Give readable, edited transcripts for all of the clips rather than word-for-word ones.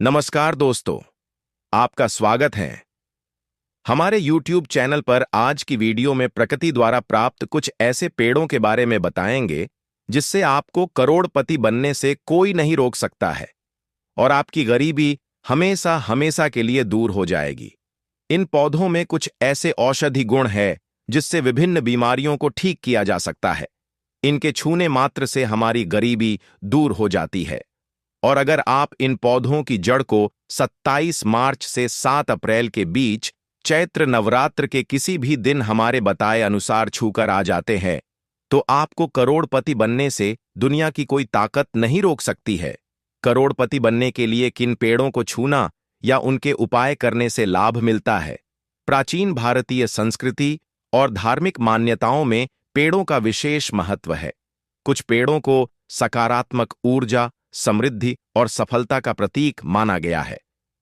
नमस्कार दोस्तों, आपका स्वागत है। हमारे YouTube चैनल पर आज की वीडियो में प्रकृति द्वारा प्राप्त कुछ ऐसे पेड़ों के बारे में बताएंगे जिससे आपको करोड़पति बनने से कोई नहीं रोक सकता है और आपकी गरीबी हमेशा हमेशा के लिए दूर हो जाएगी। इन पौधों में कुछ ऐसे औषधि गुण है जिससे विभिन्न बीमारियों को ठीक किया जा सकता है। इनके छूने मात्र से हमारी गरीबी दूर हो जाती है। और अगर आप इन पौधों की जड़ को 27 मार्च से 7 अप्रैल के बीच चैत्र नवरात्र के किसी भी दिन हमारे बताए अनुसार छूकर आ जाते हैं, तो आपको करोड़पति बनने से दुनिया की कोई ताकत नहीं रोक सकती है। करोड़पति बनने के लिए किन पेड़ों को छूना या उनके उपाय करने से लाभ मिलता है? प्राचीन भारतीय संस्कृति और धार्मिक मान्यताओं में पेड़ों का विशेष महत्व है। कुछ पेड़ों को सकारात्मक ऊर्जा, समृद्धि और सफलता का प्रतीक माना गया है।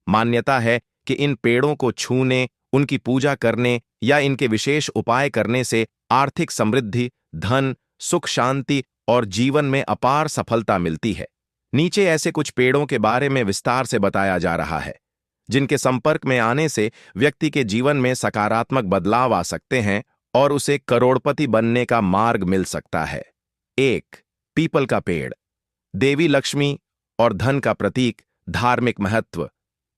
मान्यता है कि इन पेड़ों को छूने, उनकी पूजा करने या इनके विशेष उपाय करने से आर्थिक समृद्धि, धन, सुख, शांति और जीवन में अपार सफलता मिलती है। नीचे ऐसे कुछ पेड़ों के बारे में विस्तार से बताया जा रहा है जिनके संपर्क में आने से व्यक्ति के जीवन में सकारात्मक बदलाव आ सकते हैं और उसे करोड़पति बनने का मार्ग मिल सकता है। 1. पीपल का पेड़। देवी लक्ष्मी और धन का प्रतीक। धार्मिक महत्व।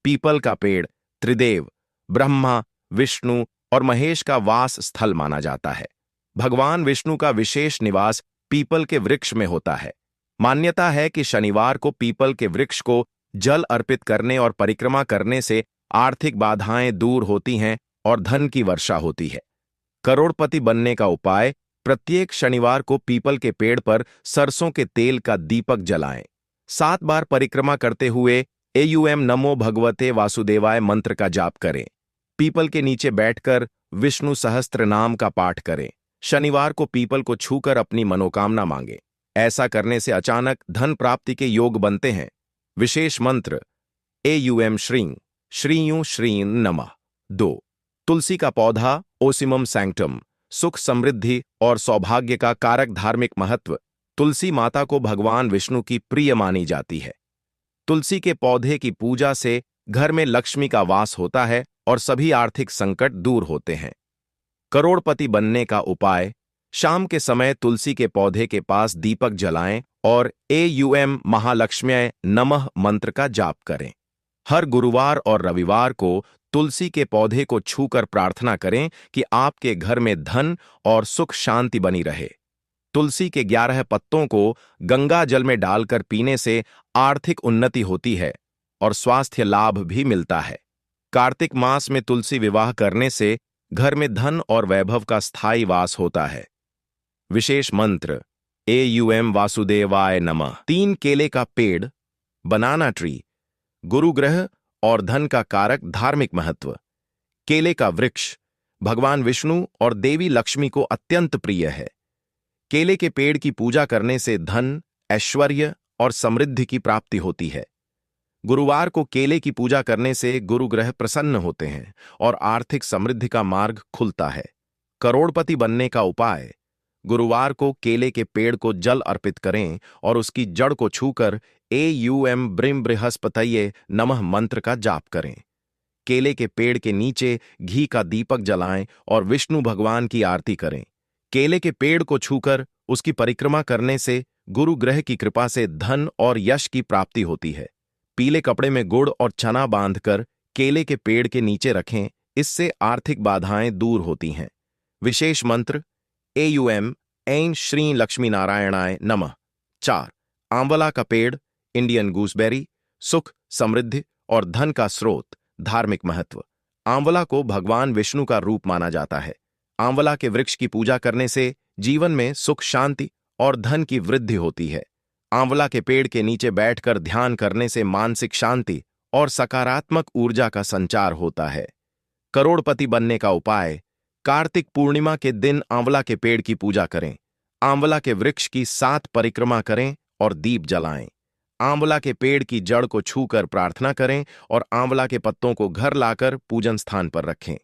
पीपल का पेड़ त्रिदेव, ब्रह्मा, विष्णु और महेश का वास स्थल माना जाता है। भगवान विष्णु का विशेष निवास पीपल के वृक्ष में होता है। मान्यता है कि शनिवार को पीपल के वृक्ष को जल अर्पित करने और परिक्रमा करने से आर्थिक बाधाएं दूर होती हैं और धन की वर्षा होती है। करोड़पति बनने का उपाय: प्रत्येक शनिवार को पीपल के पेड़ पर सरसों के तेल का दीपक जलाएं। 7 बार परिक्रमा करते हुए एयूएम नमो भगवते वासुदेवाय मंत्र का जाप करें। पीपल के नीचे बैठकर विष्णु सहस्त्र नाम का पाठ करें। शनिवार को पीपल को छूकर अपनी मनोकामना मांगे। ऐसा करने से अचानक धन प्राप्ति के योग बनते हैं। विशेष मंत्र: एयूएम श्रीं श्रीयूं श्रीं नमः। 2. तुलसी का पौधा ओसिमम सैंक्टम। सुख, समृद्धि और सौभाग्य का कारक। धार्मिक महत्व: तुलसी माता को भगवान विष्णु की प्रिय मानी जाती है। तुलसी के पौधे की पूजा से घर में लक्ष्मी का वास होता है और सभी आर्थिक संकट दूर होते हैं। करोड़पति बनने का उपाय: शाम के समय तुलसी के पौधे के पास दीपक जलाएं और एयूएम महालक्ष्म्यै नमः मंत्र का जाप करें। हर गुरुवार और रविवार को तुलसी के पौधे को छूकर प्रार्थना करें कि आपके घर में धन और सुख शांति बनी रहे। तुलसी के 11 पत्तों को गंगा जल में डालकर पीने से आर्थिक उन्नति होती है और स्वास्थ्य लाभ भी मिलता है। कार्तिक मास में तुलसी विवाह करने से घर में धन और वैभव का स्थायी वास होता है। विशेष मंत्र: एयूएम वासुदेवाय नमः। 3. केले का पेड़ बनाना ट्री। गुरु ग्रह और धन का कारक। धार्मिक महत्व: केले का वृक्ष भगवान विष्णु और देवी लक्ष्मी को अत्यंत प्रिय है। केले के पेड़ की पूजा करने से धन, ऐश्वर्य और समृद्धि की प्राप्ति होती है। गुरुवार को केले की पूजा करने से गुरु ग्रह प्रसन्न होते हैं और आर्थिक समृद्धि का मार्ग खुलता है। करोड़पति बनने का उपाय: गुरुवार को केले के पेड़ को जल अर्पित करें और उसकी जड़ को छूकर एयूएम ब्रिम बृहस्पतये नमः मंत्र का जाप करें। केले के पेड़ के नीचे घी का दीपक जलाएं और विष्णु भगवान की आरती करें। केले के पेड़ को छूकर उसकी परिक्रमा करने से गुरु ग्रह की कृपा से धन और यश की प्राप्ति होती है। पीले कपड़े में गुड़ और चना बांधकर केले के पेड़ के नीचे रखें, इससे आर्थिक बाधाएं दूर होती हैं। विशेष मंत्र: एयूएम ऐं श्री लक्ष्मी नारायणाय नमः। 4. आंवला का पेड़ इंडियन गूसबेरी। सुख, समृद्धि और धन का स्रोत। धार्मिक महत्व: आंवला को भगवान विष्णु का रूप माना जाता है। आंवला के वृक्ष की पूजा करने से जीवन में सुख, शांति और धन की वृद्धि होती है। आंवला के पेड़ के नीचे बैठकर ध्यान करने से मानसिक शांति और सकारात्मक ऊर्जा का संचार होता है। करोड़पति बनने का उपाय: कार्तिक पूर्णिमा के दिन आंवला के पेड़ की पूजा करें। आंवला के वृक्ष की 7 परिक्रमा करें और दीप जलाएं। आंवला के पेड़ की जड़ को छूकर प्रार्थना करें और आंवला के पत्तों को घर लाकर पूजन स्थान पर रखें।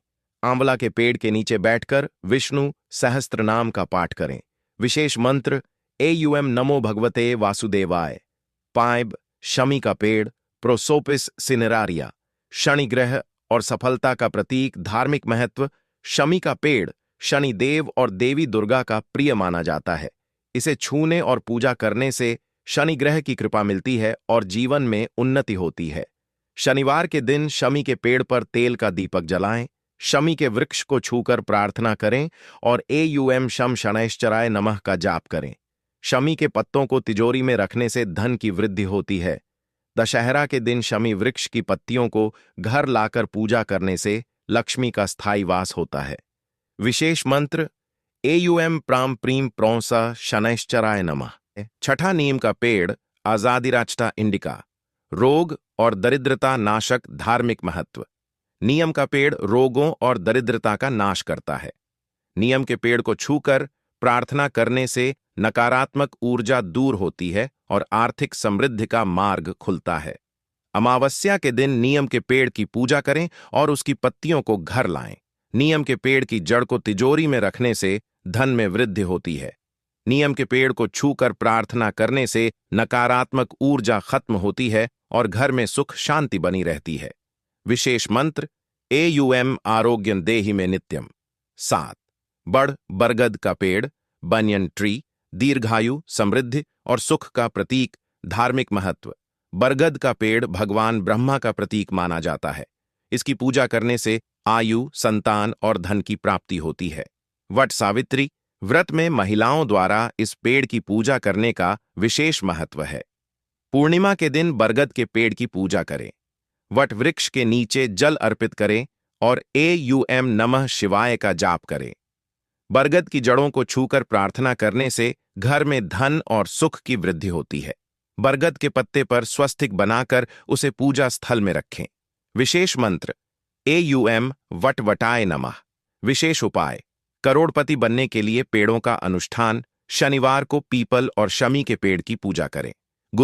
आंवला के पेड़ के नीचे बैठकर विष्णु सहस्त्र नाम का पाठ करें। विशेष मंत्र: एयूएम नमो भगवते वासुदेवाय। 5. शमी का पेड़ प्रोसोपिस सिनेरारिया, शनि ग्रह और सफलता का प्रतीक। धार्मिक महत्व। शमी का पेड़ शनि देव और देवी दुर्गा का प्रिय माना जाता है। इसे छूने और पूजा करने से शनि ग्रह की कृपा मिलती है और जीवन में उन्नति होती है। शनिवार के दिन शमी के पेड़ पर तेल का दीपक जलाएं, शमी के वृक्ष को छूकर प्रार्थना करें और एयुएम शम शनैश्चराय नमः का जाप करें। शमी के पत्तों को तिजोरी में रखने से धन की वृद्धि होती है। दशहरा के दिन शमी वृक्ष की पत्तियों को घर लाकर पूजा करने से लक्ष्मी का स्थायी वास होता है। विशेष मंत्र। एयुएम प्राम प्रीम प्रौंसा शनैश्चराय नमः। छठा नीम का पेड़ आजादिराचटा इंडिका, रोग और दरिद्रता नाशक। धार्मिक महत्व। नीम का पेड़ रोगों और दरिद्रता का नाश करता है। नीम के पेड़ को छूकर प्रार्थना करने से नकारात्मक ऊर्जा दूर होती है और आर्थिक समृद्धि का मार्ग खुलता है। अमावस्या के दिन नीम के पेड़ की पूजा करें और उसकी पत्तियों को घर लाएं। नीम के पेड़ की जड़ को तिजोरी में रखने से धन में वृद्धि होती है। नीम के पेड़ को छूकर प्रार्थना करने से नकारात्मक ऊर्जा खत्म होती है और घर में सुख शांति बनी रहती है। विशेष मंत्र। एयुएम आरोग्यं देहि में नित्यम। 7। बड़ बरगद का पेड़ बनियन ट्री, दीर्घायु, समृद्धि और सुख का प्रतीक। धार्मिक महत्व। बरगद का पेड़ भगवान ब्रह्मा का प्रतीक माना जाता है। इसकी पूजा करने से आयु, संतान और धन की प्राप्ति होती है। वट सावित्री व्रत में महिलाओं द्वारा इस पेड़ की पूजा करने का विशेष महत्व है। पूर्णिमा के दिन बरगद के पेड़ की पूजा करें। वट वृक्ष के नीचे जल अर्पित करें और एयुएम नमः शिवाय का जाप करें। बरगद की जड़ों को छूकर प्रार्थना करने से घर में धन और सुख की वृद्धि होती है। बरगद के पत्ते पर स्वस्तिक बनाकर उसे पूजा स्थल में रखें। विशेष मंत्र। एयुएम वटवटाय नमः। विशेष उपाय। करोड़पति बनने के लिए पेड़ों का अनुष्ठान। शनिवार को पीपल और शमी के पेड़ की पूजा करें।